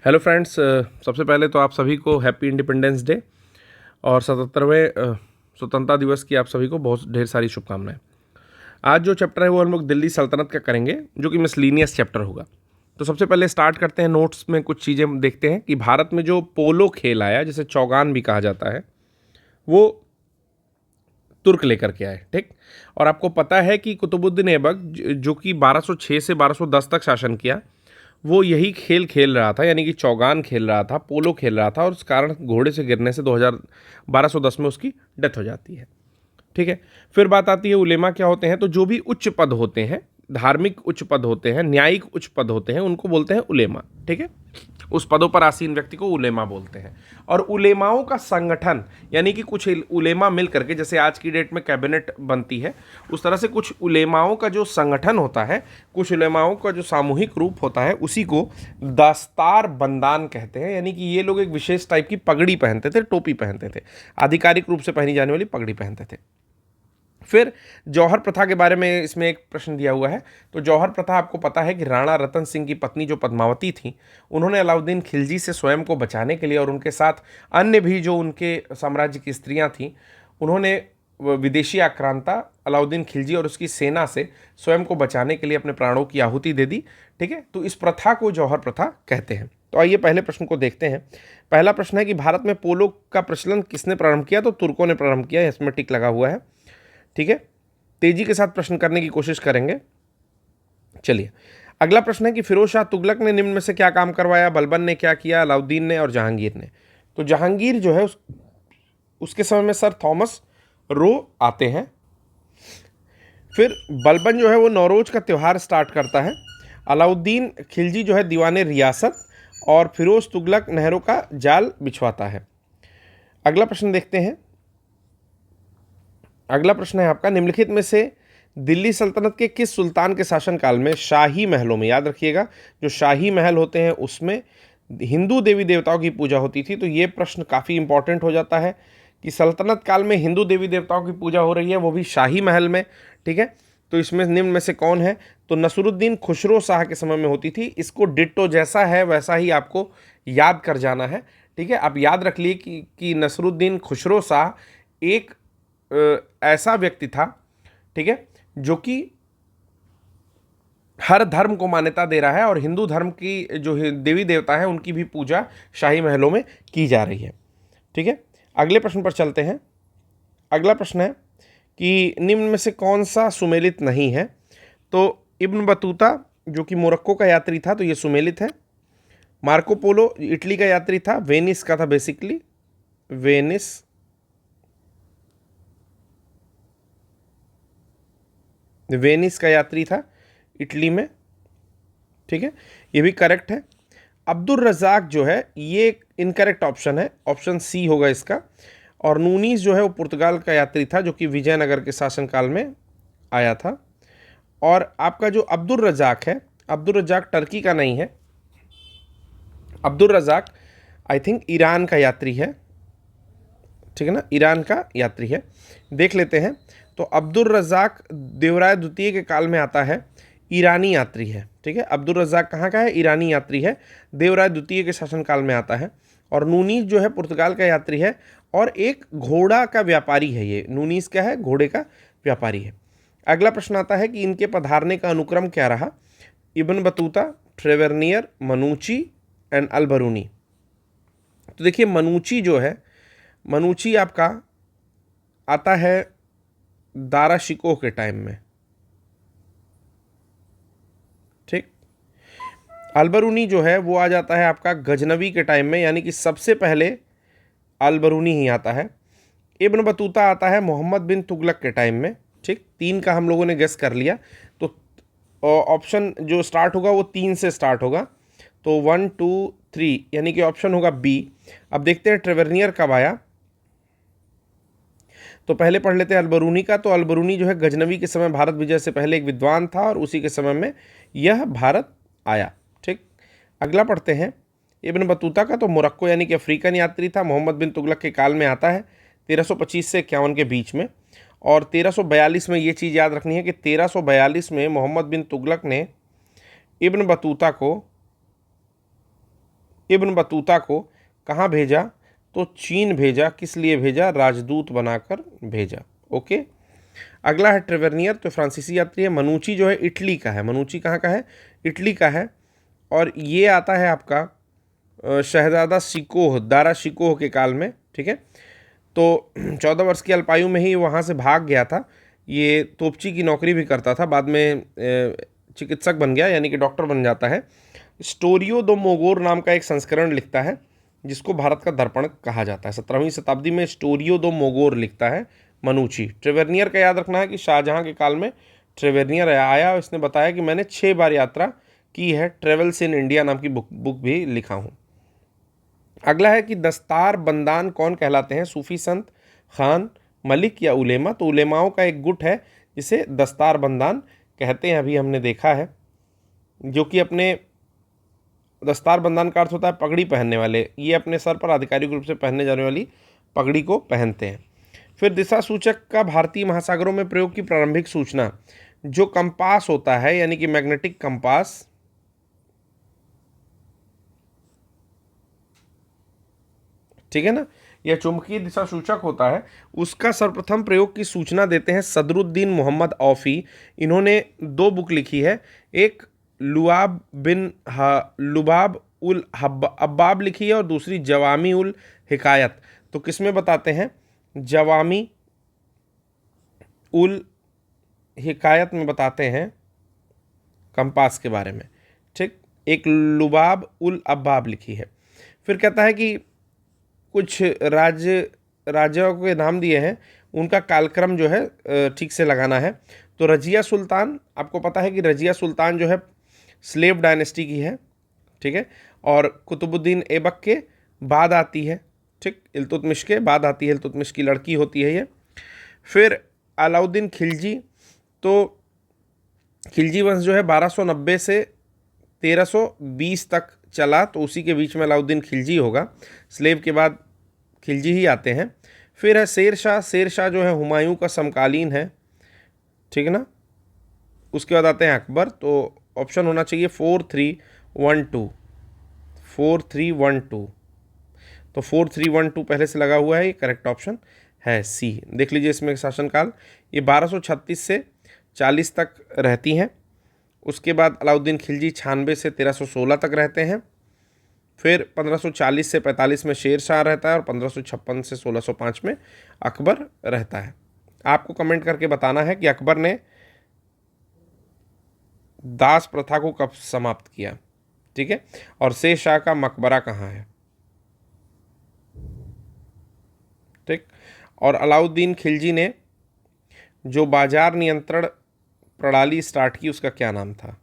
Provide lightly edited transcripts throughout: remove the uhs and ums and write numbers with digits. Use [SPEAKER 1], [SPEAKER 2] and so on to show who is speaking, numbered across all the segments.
[SPEAKER 1] Hello friends, सबसे पहले तो आप सभी को हैप्पी इंडिपेंडेंस डे और 77वें स्वतंत्रता दिवस की आप सभी को बहुत ढेर सारी शुभकामनाएं। आज जो चैप्टर है वो हम लोग दिल्ली सल्तनत का करेंगे, जो कि मिसलीनियस चैप्टर होगा। तो सबसे पहले स्टार्ट करते हैं, नोट्स में कुछ चीज़ें देखते हैं कि भारत में जो पोलो खेल आया, जिसे चौगान भी कहा जाता है, वो तुर्क लेकर के आए। ठीक। और आपको पता है कि कुतुबुद्दीन ऐबक जो कि 1206 से 1210 तक शासन किया, वो यही खेल खेल रहा था, यानी कि चौगान खेल रहा था, पोलो खेल रहा था, और उस कारण घोड़े से गिरने से 1210 में उसकी डेथ हो जाती है। ठीक है। फिर बात आती है उलेमा क्या होते हैं। तो जो भी उच्च पद होते हैं, धार्मिक उच्च पद होते हैं, न्यायिक उच्च पद होते हैं, उनको बोलते हैं उलेमा। ठीक है। उस पदों पर आसीन व्यक्ति को उलेमा बोलते हैं। और उलेमाओं का संगठन, यानी कि कुछ उलेमा मिल करके, जैसे आज की डेट में कैबिनेट बनती है, उस तरह से कुछ उलेमाओं का जो संगठन होता है, कुछ उलेमाओं का जो सामूहिक रूप होता है, उसी को दस्तार बंदान कहते हैं। यानी कि ये लोग एक विशेष टाइप की पगड़ी पहनते थे, टोपी पहनते थे, आधिकारिक रूप से पहनी जाने वाली पगड़ी पहनते थे। फिर जौहर प्रथा के बारे में इसमें एक प्रश्न दिया हुआ है। तो जौहर प्रथा आपको पता है कि राणा रतन सिंह की पत्नी जो पद्मावती थी, उन्होंने अलाउद्दीन खिलजी से स्वयं को बचाने के लिए, और उनके साथ अन्य भी जो उनके साम्राज्य की स्त्रियां थीं, उन्होंने विदेशी आक्रांता अलाउद्दीन खिलजी और उसकी सेना से स्वयं को बचाने के लिए अपने प्राणों की आहुति दे दी। ठीक है। तो इस प्रथा को जौहर प्रथा कहते हैं। तो आइए पहले प्रश्न को देखते हैं। पहला प्रश्न है कि भारत में पोलो का प्रचलन किसने प्रारंभ किया। तो तुर्कों ने प्रारंभ किया, इसमें टिक लगा हुआ है। ठीक है। तेजी के साथ प्रश्न करने की कोशिश करेंगे। चलिए, अगला प्रश्न है कि फिरोज शाह तुगलक ने निम्न में से क्या काम करवाया। बलबन ने क्या किया, अलाउद्दीन ने, और जहांगीर ने। तो जहांगीर जो है उसके समय में सर थॉमस रो आते हैं। फिर बलबन जो है वो नौरोज का त्यौहार स्टार्ट करता है। अलाउद्दीन खिलजी जो है दीवाने रियासत, और फिरोज तुगलक नहरों का जाल बिछवाता है। अगला प्रश्न देखते हैं। अगला प्रश्न है आपका, निम्नलिखित में से दिल्ली सल्तनत के किस सुल्तान के शासनकाल में शाही महलों में, याद रखिएगा जो शाही महल होते हैं उसमें हिंदू देवी देवताओं की पूजा होती थी। तो ये प्रश्न काफ़ी इंपॉर्टेंट हो जाता है कि सल्तनत काल में हिंदू देवी देवताओं की पूजा हो रही है, वो भी शाही महल में। ठीक है। तो इसमें निम्न में से कौन है। तो नसरुद्दीन खुसरो शाह के समय में होती थी। इसको डिट्टो जैसा है वैसा ही आपको याद कर जाना है। ठीक है। आप याद रख लिए कि नसरुद्दीन खुसरो शाह एक ऐसा व्यक्ति था, ठीक है, जो कि हर धर्म को मान्यता दे रहा है, और हिंदू धर्म की जो देवी देवता है उनकी भी पूजा शाही महलों में की जा रही है। ठीक है। अगले प्रश्न पर चलते हैं। अगला प्रश्न है कि निम्न में से कौन सा सुमेलित नहीं है। तो इब्न बतूता जो कि मोरक्को का यात्री था, तो ये सुमेलित है। मार्को पोलो इटली का यात्री था, वेनिस का था बेसिकली, वेनिस का यात्री था इटली में। ठीक है, ये भी करेक्ट है। अब्दुल रज़ाक जो है ये इनकरेक्ट ऑप्शन है, ऑप्शन सी होगा इसका। और नूनीस जो है वो पुर्तगाल का यात्री था, जो कि विजयनगर के शासनकाल में आया था। और आपका जो अब्दुल रज़ाक है, अब्दुल रज़ाक टर्की का नहीं है, Abdul Razzaq I think Iran का यात्री है। ठीक है ना, ईरान का यात्री है। देख लेते हैं। तो अब्दुल रज़ाक देवराय द्वितीय के काल में आता है, ईरानी यात्री है। ठीक है, अब्दुल रज़ाक कहाँ का है, ईरानी यात्री है, देवराय द्वितीय के शासनकाल में आता है। और नूनीस जो है पुर्तगाल का यात्री है, और एक घोड़ा का व्यापारी है। ये नूनीस क्या है, घोड़े का व्यापारी है। अगला प्रश्न आता है कि इनके पधारने का अनुक्रम क्या रहा। Ibn Battuta, Tavernier, Manucci and Alberuni. तो देखिए मनुची जो है, मनुची आपका आता है दारा शिकोह के टाइम में। ठीक। अलबरूनी जो है वो आ जाता है आपका गजनवी के टाइम में, यानी कि सबसे पहले अलबरूनी ही आता है। इब्न बतूता आता है मोहम्मद बिन तुगलक के टाइम में। ठीक, 3 का हम लोगों ने गेस कर लिया। तो ऑप्शन जो स्टार्ट होगा वो 3 से स्टार्ट होगा। तो 1 2 3 यानी कि ऑप्शन होगा बी। अब देखते हैं ट्रेवेर्नियर कब आया। तो पहले पढ़ लेते हैं अलबरूनी का। तो अलबरूनी जो है गजनवी के समय भारत विजय से पहले एक विद्वान था, और उसी के समय में यह भारत आया। ठीक। अगला पढ़ते हैं इब्न बतूता का। तो मोरक्को यानी कि अफ्रीकन यात्री था, मोहम्मद बिन तुगलक के काल में आता है, 1325 से 51 के बीच में। और 1342 में ये चीज़ याद रखनी है कि 1342 में मोहम्मद बिन तुगलक ने इब्न बतूता को इब्न बतूता को कहाँ भेजा? तो चीन भेजा। किस लिए भेजा? राजदूत बनाकर भेजा। ओके। अगला है ट्रेवेनियर, तो फ्रांसीसी यात्री है। मनुची जो है इटली का है। मनुची कहाँ का है? इटली का है। और ये आता है आपका शहजादा शिकोह, दारा शिकोह के काल में। ठीक है, तो 14 वर्ष की अल्पायु में ही वहाँ से भाग गया था। ये तोपची की नौकरी भी करता था, बाद में चिकित्सक बन गया, यानी कि डॉक्टर बन जाता है। स्टोरियो दो मोगोर नाम का एक संस्करण लिखता है, जिसको भारत का दर्पण कहा जाता है। 17वीं शताब्दी में स्टोरियो दो मोगोर लिखता है मनुची। ट्रेवेनियर का याद रखना है कि शाहजहां के काल में ट्रेवेनियर आया और इसने बताया कि मैंने 6 बार यात्रा की है। ट्रेवल्स इन इंडिया नाम की बुक भी लिखा हूँ। अगला है कि दस्तार बंदान कौन कहलाते हैं? सूफी संत, खान, मलिक या उलेमा? तो उलेमाओं का एक गुट है जिसे दस्तार बंदान कहते हैं, अभी हमने देखा है, जो कि अपने दस्तार बंदान का अर्थ होता है पगड़ी पहनने वाले। ये अपने सर पर आधिकारिक रूप से पहनने जाने वाली पगड़ी को पहनते हैं। फिर दिशा सूचक का भारतीय महासागरों में प्रयोग की प्रारंभिक सूचना, जो कंपास होता है, यानी कि मैग्नेटिक कंपास, ठीक है ना, यह चुंबकीय दिशा सूचक होता है, उसका सर्वप्रथम प्रयोग की सूचना देते हैं सदरुद्दीन मोहम्मद औफी। इन्होंने 2 बुक लिखी है, एक लुबाब उल अब्बाब लिखी है और दूसरी जवामी उल हिकायत। तो किसमें बताते हैं? जवामी उल हिकायत में बताते हैं कंपास के बारे में। ठीक, एक लुबाब उल अब्बाब लिखी है। फिर कहता है कि कुछ राजाओं के नाम दिए हैं, उनका कालक्रम जो है ठीक से लगाना है। तो रजिया सुल्तान, आपको पता है कि रजिया सुल्तान जो है स्लेव डायनेस्टी की है। ठीक है, और कुतुबुद्दीन ऐबक के बाद आती है। ठीक, इल्तुतमिश के बाद आती है, इल्तुतमिश की लड़की होती है ये। फिर अलाउद्दीन खिलजी, तो खिलजी वंश जो है 1290 से 1320 तक चला, तो उसी के बीच में अलाउद्दीन खिलजी होगा। स्लेव के बाद खिलजी ही आते हैं। फिर है शेर शाह। शेर शाह जो है हुमायूं का समकालीन है, ठीक है ना। उसके बाद आते हैं अकबर। तो ऑप्शन होना चाहिए 4312, 4312। तो 4312 पहले से लगा हुआ है, ये करेक्ट ऑप्शन है सी। देख लीजिए इसमें शासनकाल, ये 1236 से 40 तक रहती हैं। उसके बाद अलाउद्दीन खिलजी 96 से 1316 तक रहते हैं। फिर 1540 से 45 में शेर शाह रहता है और 1556 से 1605 में अकबर रहता है। आपको कमेंट करके बताना है कि अकबर ने दास प्रथा को कब समाप्त किया। ठीक है, और शेर शाह का मकबरा कहाँ है। ठीक, और अलाउद्दीन खिलजी ने जो बाजार नियंत्रण प्रणाली स्टार्ट की उसका क्या नाम था।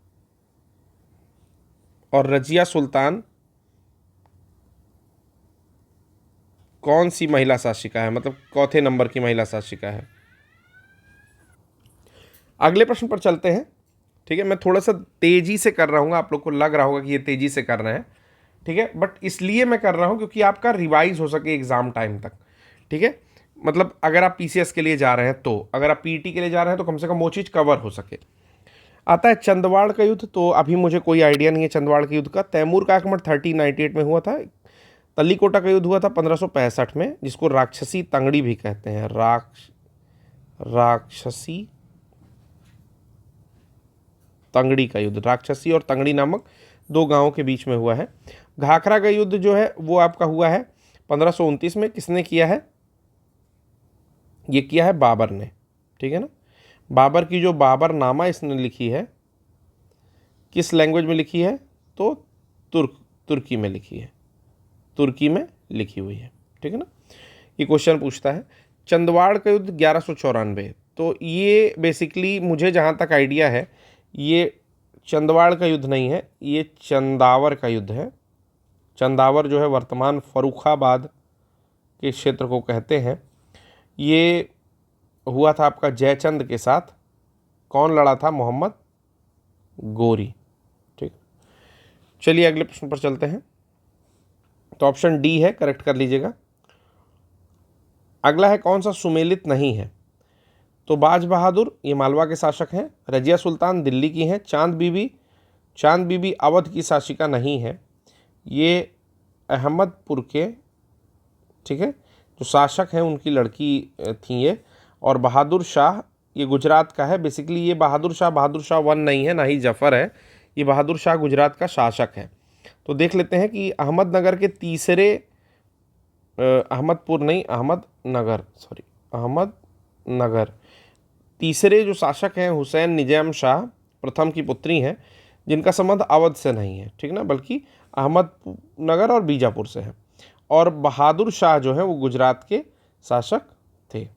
[SPEAKER 1] और रजिया सुल्तान कौन सी महिला शासिका है, मतलब चौथे नंबर की महिला शासिका है। अगले प्रश्न पर चलते हैं। ठीक है, मैं थोड़ा सा तेजी से कर रहा हूँ, आप लोग को लग रहा होगा कि ये तेजी से कर रहे हैं, ठीक है, बट इसलिए मैं कर रहा हूँ क्योंकि आपका रिवाइज हो सके एग्जाम टाइम तक। ठीक है, मतलब अगर आप पीसीएस के लिए जा रहे हैं, तो अगर आप पीईटी के लिए जा रहे हैं तो कम से कम वो चीज़ कवर हो सके। आता है चंदवाड़ का युद्ध। तो अभी मुझे कोई आइडिया नहीं है चंदवाड़ के युद्ध का। तैमूर का आक्रमण 1398 में हुआ था। तल्लीकोटा का युद्ध हुआ था 1565 में, जिसको राक्षसी तंगड़ी भी कहते हैं। राक्षसी तंगड़ी का युद्ध, राक्षसी और तंगड़ी नामक 2 गांवों के बीच में हुआ है। घाघरा का युद्ध जो है वो आपका हुआ है 1529 में। किसने किया है? ये किया है बाबर ने। ठीक है ना, बाबर की जो बाबरनामा इसने लिखी है, किस लैंग्वेज में लिखी है? तो तुर्की में लिखी है, तुर्की में लिखी हुई है। ठीक है ना, ये क्वेश्चन पूछता है। चंदवाड़ का युद्ध 1194। तो ये बेसिकली मुझे जहाँ तक आइडिया है, ये चंदवाड़ का युद्ध नहीं है, ये चंदावर का युद्ध है। चंदावर जो है वर्तमान फर्रुखाबाद के क्षेत्र को कहते हैं। ये हुआ था आपका जयचंद के साथ। कौन लड़ा था? मोहम्मद गोरी। ठीक, चलिए अगले प्रश्न पर चलते हैं। तो ऑप्शन डी है, करेक्ट कर लीजिएगा। अगला है कौन सा सुमेलित नहीं है? तो बाज बहादुर, ये मालवा के शासक हैं। रजिया सुल्तान दिल्ली की हैं। चांद बीबी अवध की शासिका नहीं है। ये अहमदपुर के, ठीक है, जो शासक हैं उनकी लड़की थी ये, और बहादुर शाह ये गुजरात का है। बेसिकली ये बहादुर शाह वन नहीं है, ना ही जफ़र है, ये बहादुर शाह गुजरात का शासक है। तो देख लेते हैं कि अहमदनगर के तीसरे अहमदनगर तीसरे जो शासक हैं हुसैन निजाम शाह प्रथम की पुत्री हैं, जिनका संबंध अवध से नहीं है, ठीक ना, बल्कि अहमदनगर और बीजापुर से है। और बहादुर शाह जो है वो गुजरात के शासक थे,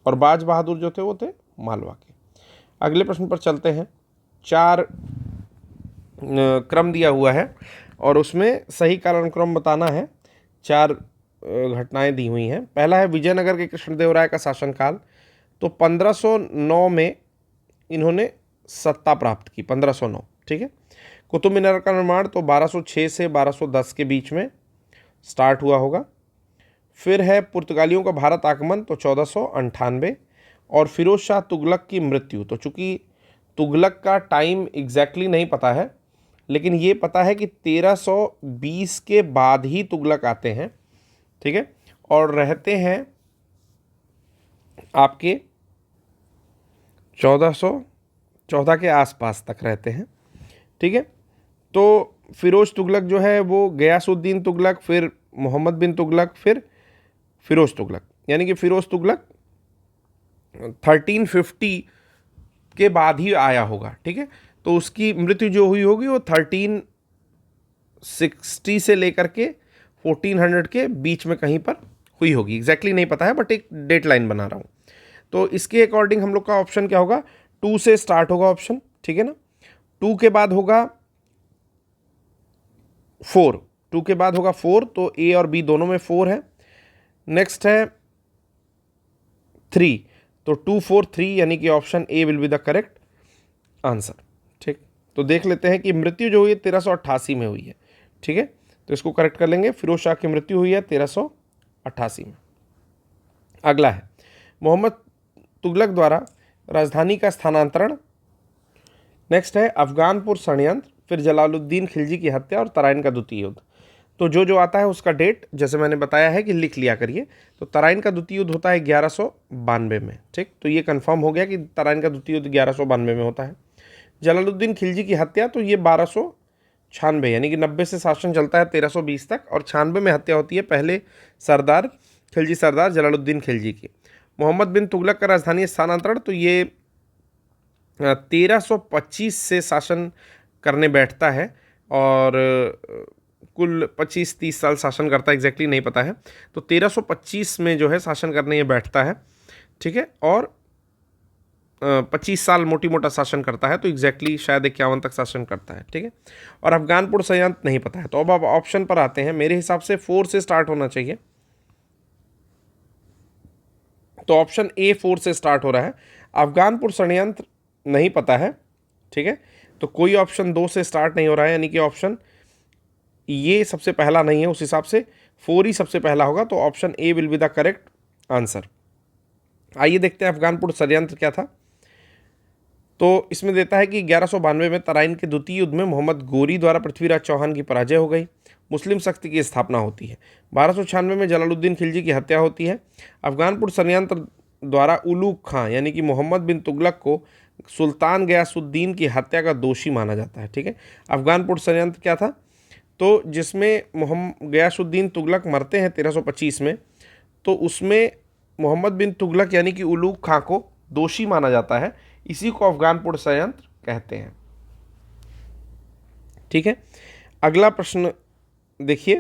[SPEAKER 1] और बाज बहादुर जो थे वो थे मालवा के। अगले प्रश्न पर चलते हैं। 4 क्रम दिया हुआ है और उसमें सही कालानुक्रम बताना है। 4 घटनाएं दी हुई हैं। पहला है विजयनगर के कृष्णदेवराय का शासनकाल। तो 1509 में इन्होंने सत्ता प्राप्त की, 1509, ठीक है। कुतुब मीनार का निर्माण तो 1206 से 1210 के बीच में स्टार्ट हुआ होगा। फिर है पुर्तगालियों का भारत आगमन, तो 1498। और फिरोज शाह तुगलक की मृत्यु, तो चूंकि तुगलक का टाइम एग्जैक्टली नहीं पता है, लेकिन ये पता है कि 1320 के बाद ही तुगलक आते हैं, ठीक है, और रहते हैं आपके 1414 के आसपास तक रहते हैं, ठीक है। तो फिरोज तुगलक जो है वो गयासुद्दीन तुगलक, फिर मोहम्मद बिन तुगलक, फिर फिरोज तुगलक, यानी कि फिरोज तुगलक 1350 के बाद ही आया होगा, ठीक है। तो उसकी मृत्यु जो हुई होगी वो 1360 से लेकर के 1400 के बीच में कहीं पर हुई होगी। एग्जैक्टली नहीं पता है, बट एक डेट लाइन बना रहा हूँ। तो इसके अकॉर्डिंग हम लोग का ऑप्शन क्या होगा, 2 से स्टार्ट होगा ऑप्शन, ठीक है ना। 2 के बाद होगा 4, 2 के बाद होगा 4, तो ए और बी दोनों में 4 है। नेक्स्ट है 3, तो 2 4 3, यानी कि option A will be the correct answer, ठीक। तो देख लेते हैं कि मृत्यु जो हुई है 1388 में हुई है, ठीक है। तो इसको करेक्ट कर लेंगे। फिरोज शाह की मृत्यु हुई है 1388 में। अगला है मोहम्मद तुगलक द्वारा राजधानी का स्थानांतरण। नेक्स्ट है अफगानपुर षड्यंत्र, फिर जलालुद्दीन खिलजी की हत्या और तराइन का द्वितीय युद्ध। तो जो आता है उसका डेट जैसे मैंने बताया है कि लिख लिया करिए। तो तराइन का द्वितीय युद्ध होता है 1192 में, ठीक। तो ये कंफर्म हो गया कि तराइन का द्वितीय युद्ध 1192 में होता है। जलालुद्दीन खिलजी की हत्या तो ये 1296, यानी कि 90 से शासन चलता है 1320 तक, और 96 में हत्या होती है पहले सरदार खिलजी सरदार जलालुद्दीन खिलजी की। मोहम्मद बिन तुगलक का राजधानी स्थानांतरण, तो ये 1325 से शासन करने बैठता है, और कुल 25-30 साल शासन करता है, एग्जैक्टली नहीं पता है। तो 1325 में जो है शासन करने ये बैठता है, ठीक है, और 25 साल मोटी मोटा शासन करता है, तो एग्जैक्टली शायद 51 तक शासन करता है, ठीक है। और अफगानपुर षड्यंत्र नहीं पता है। तो अब ऑप्शन पर आते हैं। मेरे हिसाब से 4 से स्टार्ट होना चाहिए, तो ऑप्शन ए 4 से स्टार्ट हो रहा है। अफगानपुर षड्यंत्र नहीं पता है, ठीक है। तो कोई ऑप्शन 2 से स्टार्ट नहीं हो रहा है, यानी कि ऑप्शन ये सबसे पहला नहीं है, उस हिसाब से 4 ही सबसे पहला होगा। तो option A will be the correct answer. आइए देखते हैं अफगानपुर षड्यंत्र क्या था। तो इसमें देता है कि 1192 में तराइन के द्वितीय युद्ध में मोहम्मद गोरी द्वारा पृथ्वीराज चौहान की पराजय हो गई, मुस्लिम शक्ति की स्थापना होती है। 1296 में जलालुद्दीन खिलजी की हत्या होती है। अफगानपुर षड्यंत्र द्वारा उलूग खां यानी कि मोहम्मद बिन तुगलक को सुल्तान गयासुद्दीन की हत्या का दोषी माना जाता है, ठीक है। अफगानपुर षड्यंत्र क्या था, तो जिसमें गयासुद्दीन तुगलक मरते हैं 1325 में, तो उसमें मोहम्मद बिन तुगलक यानी कि उलूग खां को दोषी माना जाता है। इसी को अफगानपुर षड्यंत्र कहते हैं, ठीक है। अगला प्रश्न देखिए,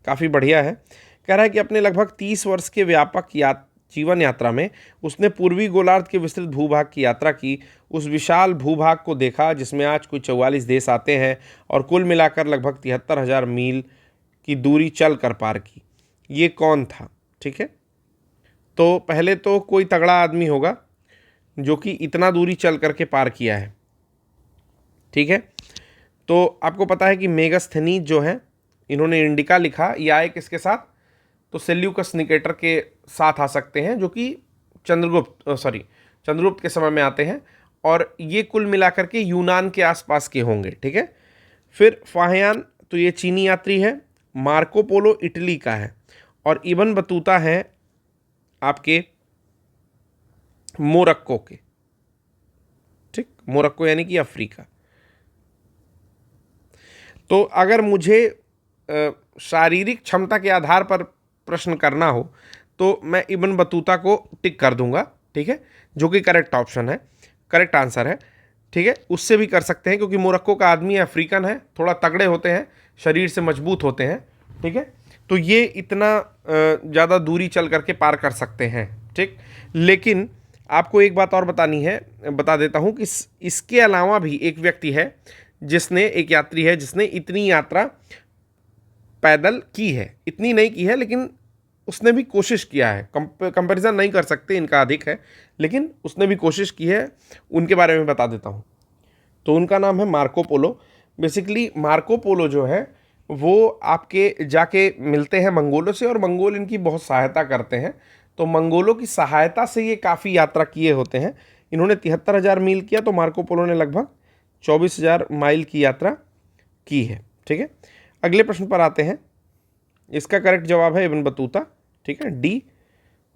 [SPEAKER 1] काफ़ी बढ़िया है। कह रहा है कि अपने लगभग 30 वर्ष के व्यापक जीवन यात्रा में उसने पूर्वी गोलार्ध के विस्तृत भूभाग की यात्रा की, उस विशाल भूभाग को देखा जिसमें आज कुछ 44 देश आते हैं, और कुल मिलाकर लगभग 73,000 मील की दूरी चल कर पार की। ये कौन था, ठीक है। तो पहले तो कोई तगड़ा आदमी होगा जो कि इतना दूरी चल करके पार किया है, ठीक है। तो आपको पता है कि मेगास्थनीज जो है इन्होंने इंडिका लिखा, ये आए किसके साथ, तो सेल्यूकस निकेटर के साथ आ सकते हैं, जो कि चंद्रगुप्त के समय में आते हैं, और ये कुल मिलाकर के यूनान के आसपास के होंगे, ठीक है। फिर फाहियान, तो ये चीनी यात्री है, मार्को पोलो इटली का है और इब्न बतूता है आपके मोरक्को के। ठीक, मोरक्को यानी कि अफ्रीका। तो अगर मुझे शारीरिक क्षमता के आधार पर प्रश्न करना हो तो मैं इब्न बतूता को टिक कर दूंगा, ठीक है, जो कि करेक्ट ऑप्शन है, करेक्ट आंसर है। ठीक है, उससे भी कर सकते हैं क्योंकि मोरक्को का आदमी अफ्रीकन है, थोड़ा तगड़े होते हैं, शरीर से मजबूत होते हैं। ठीक है, तो ये इतना ज़्यादा दूरी चल करके पार कर सकते हैं। ठीक, लेकिन आपको एक बात और बता देता हूँ कि इसके अलावा भी एक व्यक्ति है जिसने, एक यात्री है जिसने इतनी यात्रा पैदल की है। इतनी नहीं की है लेकिन उसने भी कोशिश किया है। कंपैरिजन नहीं कर सकते, इनका अधिक है, लेकिन उसने भी कोशिश की है। उनके बारे में बता देता हूँ। तो उनका नाम है Marco Polo. Basically Marco Polo जो है वो आपके जाके मिलते हैं मंगोलों से और मंगोल इनकी बहुत सहायता करते हैं। तो मंगोलों की सहायता से ये काफ़ी यात्रा किए होते हैं। इन्होंने 73,000 मील किया, तो मार्को पोलो ने लगभग 24,000 माइल की यात्रा की है। ठीक है, अगले प्रश्न पर आते हैं। इसका करेक्ट जवाब है इब्न बतूता, ठीक है, डी,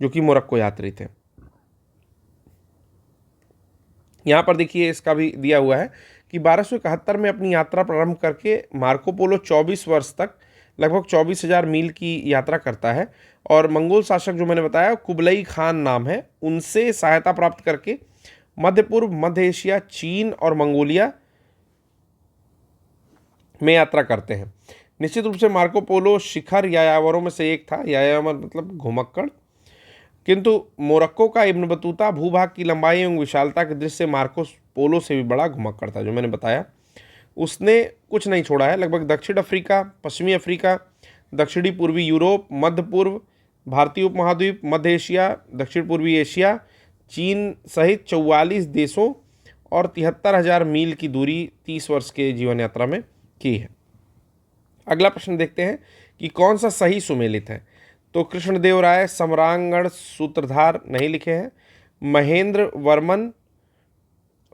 [SPEAKER 1] जो कि मोरक्को यात्री थे। यहां पर देखिए इसका भी दिया हुआ है कि 1271 में अपनी यात्रा प्रारंभ करके मार्को पोलो 24 वर्ष तक लगभग 24,000 मील की यात्रा करता है और मंगोल शासक जो मैंने बताया कुबलई खान नाम है, उनसे सहायता प्राप्त करके मध्य पूर्व, मध्य एशिया, चीन और मंगोलिया में यात्रा करते हैं। निश्चित रूप से मार्को पोलो शिखर यायावरों में से एक था। यायावर मतलब घुमक्कड़। किंतु मोरक्को का इब्न बतूता भूभाग की लंबाई एवं विशालता के दृष्टि से मार्को पोलो से भी बड़ा घुमक्कड़ था। जो मैंने बताया, उसने कुछ नहीं छोड़ा है। लगभग दक्षिण अफ्रीका, पश्चिमी अफ्रीका, दक्षिणी पूर्वी यूरोप, मध्य पूर्व, भारतीय उपमहाद्वीप, मध्य एशिया, दक्षिण पूर्वी एशिया, चीन सहित 44 देशों और 73,000 मील की दूरी 30 वर्ष के जीवन यात्रा में की है। अगला प्रश्न देखते हैं कि कौन सा सही सुमेलित है। तो कृष्णदेव राय सम्रांगण सूत्रधार नहीं लिखे हैं। महेंद्र वर्मन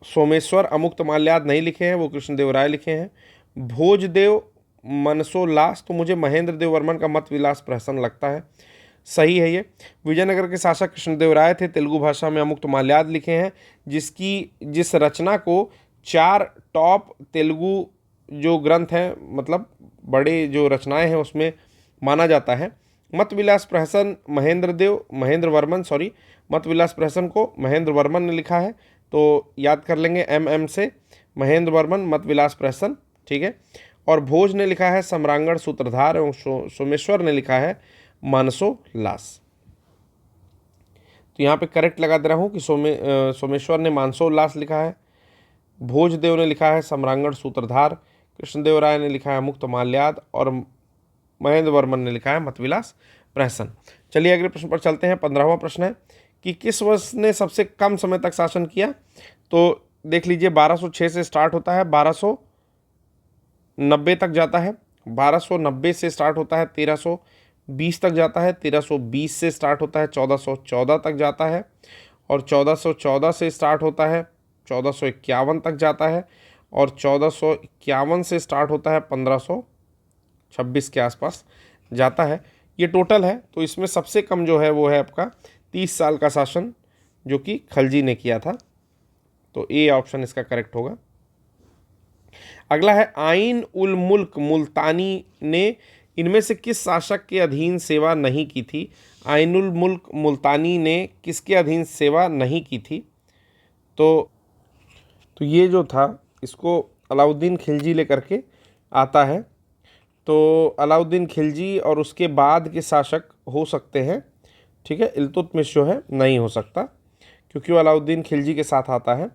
[SPEAKER 1] सोमेश्वर अमुक्त माल्याद नहीं लिखे हैं, वो कृष्णदेव राय लिखे हैं। भोजदेव मनसोल्लास, तो मुझे महेंद्र देव वर्मन का मत विलास प्रहसन लगता है, सही है ये। विजयनगर के शासक कृष्णदेव राय थे, तेलुगु भाषा में अमुक्त माल्याद लिखे हैं, जिस रचना को 4 टॉप तेलुगु जो ग्रंथ हैं, मतलब बड़े जो रचनाएं हैं उसमें माना जाता है। मत विलास प्रहसन महेंद्र को महेंद्र वर्मन ने लिखा है, तो याद कर लेंगे MM से, महेंद्र वर्मन मत विलास प्रहसन, ठीक है। और भोज ने लिखा है सम्रांगण सूत्रधार एवं सोमेश्वर ने लिखा है मानसोल्लास। तो यहाँ पे करेक्ट लगा दे रहा हूँ कि सोमेश्वर ने मानसोल्लास लिखा है, भोजदेव ने लिखा है सम्रांगण सूत्रधार, कृष्णदेव राय ने लिखा है मुक्त माल्याद और महेंद्र वर्मन ने लिखा है मतविलास प्रहसन। चलिए अगले प्रश्न पर चलते हैं। 15वां प्रश्न है कि किस वर्ष ने सबसे कम समय तक शासन किया। तो देख लीजिए 1206 से स्टार्ट होता है, 1290 तक जाता है, 1290 से स्टार्ट होता है, 1320 तक जाता है, 1320 से स्टार्ट होता है, 1414 तक जाता है और 1414 से स्टार्ट होता है, 1451 तक जाता है और 1451 से स्टार्ट होता है, 1526 के आसपास जाता है। ये टोटल है। तो इसमें सबसे कम जो है वो है आपका 30 साल का शासन, जो कि खलजी ने किया था। तो ए ऑप्शन इसका करेक्ट होगा। अगला है आइन उल मुल्क मुल्तानी ने इनमें से किस शासक के अधीन सेवा नहीं की थी। आइन उल मुल्क मुल्तानी ने किसके अधीन सेवा नहीं की थी। तो ये जो था इसको अलाउद्दीन खिलजी लेकर के आता है। तो अलाउद्दीन खिलजी और उसके बाद के शासक हो सकते हैं, ठीक है। इल्तुतमिश जो है नहीं हो सकता क्योंकि वो अलाउद्दीन खिलजी के साथ आता है।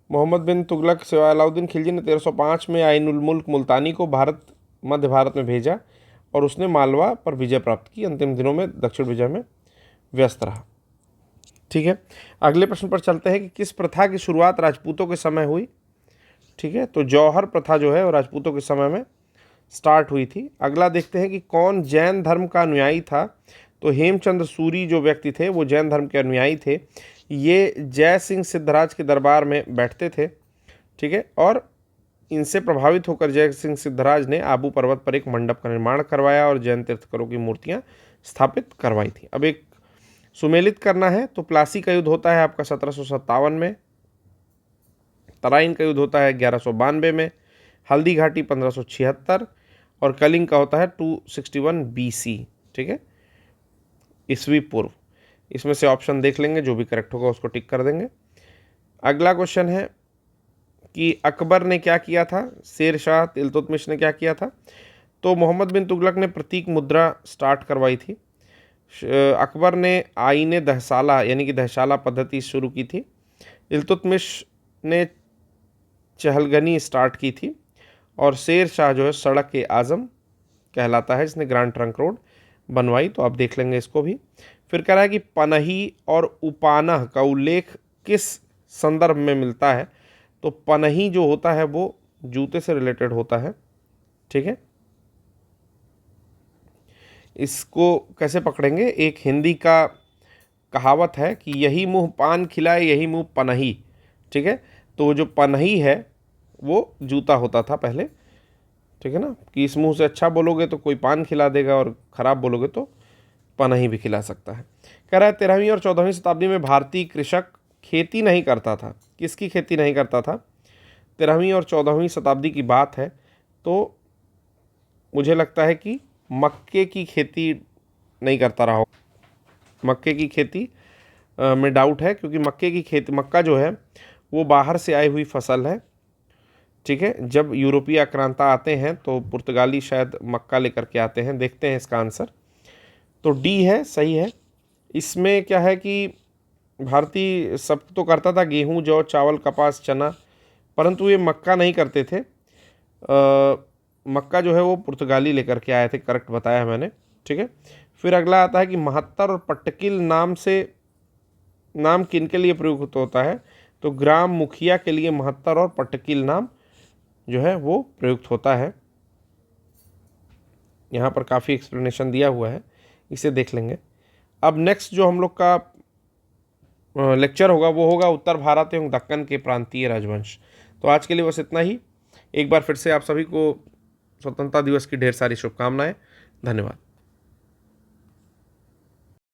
[SPEAKER 1] मोहम्मद बिन तुगलक सिवाय अलाउद्दीन खिलजी ने 1305 में आइन उल मुल्क मुल्तानी को मध्य भारत में भेजा और उसने मालवा पर विजय प्राप्त की। अंतिम दिनों में दक्षिण विजय में व्यस्त रहा, ठीक है। अगले प्रश्न पर चलते हैं कि किस प्रथा की शुरुआत राजपूतों के समय हुई, ठीक है। तो जौहर प्रथा जो है वो राजपूतों के समय में स्टार्ट हुई थी। अगला देखते हैं कि कौन जैन धर्म का अनुयायी था। तो हेमचंद्र सूरी जो व्यक्ति थे वो जैन धर्म के अनुयायी थे। ये जय सिंह सिद्धराज के दरबार में बैठते थे, ठीक है। और इनसे प्रभावित होकर जय सिंह सिद्धराज ने आबू पर्वत पर एक मंडप का निर्माण करवाया और जैन तीर्थंकरों की मूर्तियां स्थापित करवाई थी। अब एक सुमेलित करना है तो प्लासी का युद्ध होता है आपका 1757 में, तराइन का युद्ध होता है 1192 में, हल्दी घाटी 1576 और कलिंग का होता है 261 BC। ठीक है, ईस्वी पूर्व। इसमें से ऑप्शन देख लेंगे, जो भी करेक्ट होगा उसको टिक कर देंगे। अगला क्वेश्चन है कि अकबर ने क्या किया था, शेर शाह इल्तुतमिश ने क्या किया था। तो मोहम्मद बिन तुगलक ने प्रतीक मुद्रा स्टार्ट करवाई थी। अकबर ने आईने दहसाला यानी कि दहशाला पद्धति शुरू की थी। इल्तुतमिश ने चहलगनी स्टार्ट की थी और शेर शाह जो है सड़क ए आज़म कहलाता है, जिसने ग्रैंड ट्रंक रोड बनवाई। तो आप देख लेंगे इसको भी। फिर कह रहा है कि पनही और उपानह का उल्लेख किस संदर्भ में मिलता है। तो पनही जो होता है वो जूते से रिलेटेड होता है। ठीक है, इसको कैसे पकड़ेंगे, एक हिंदी का कहावत है कि यही मुंह पान खिलाए यही मुंह पनही। ठीक है, तो जो पनही है वो जूता होता था पहले। ठीक है ना, कि इस मुंह से अच्छा बोलोगे तो कोई पान खिला देगा और ख़राब बोलोगे तो पनही भी खिला सकता है। कह रहा है 13वीं और 14वीं शताब्दी में भारतीय कृषक खेती नहीं करता था। किसकी खेती नहीं करता था? 13वीं और 14वीं शताब्दी की बात है, तो मुझे लगता है कि मक्के की खेती नहीं करता रहा हो। मक्के की खेती में डाउट है, क्योंकि मक्के की खेती, मक्का जो है वो बाहर से आई हुई फसल है। ठीक है, जब यूरोपीय आक्रांता आते हैं तो पुर्तगाली शायद मक्का लेकर के आते हैं। देखते हैं इसका आंसर, तो डी है, सही है। इसमें क्या है कि भारतीय सब तो करता था, गेहूं, जौ, चावल, कपास, चना, परंतु ये मक्का नहीं करते थे। मक्का जो है वो पुर्तगाली लेकर के आए थे, करेक्ट बताया मैंने। ठीक है, फिर अगला आता है कि महत्तर और पट्टकिल नाम किन के लिए प्रयुक्त होता है। तो ग्राम मुखिया के लिए महत्तर और पट्टकिल नाम जो है वो प्रयुक्त होता है। यहाँ पर काफ़ी एक्सप्लेनेशन दिया हुआ है, इसे देख लेंगे। अब नेक्स्ट जो हम लोग का लेक्चर होगा वो होगा उत्तर भारत एवं दक्कन के प्रांतीय राजवंश। तो आज के लिए बस इतना ही। एक बार फिर से आप सभी को स्वतंत्रता दिवस की ढेर सारी शुभकामनाएं। धन्यवाद।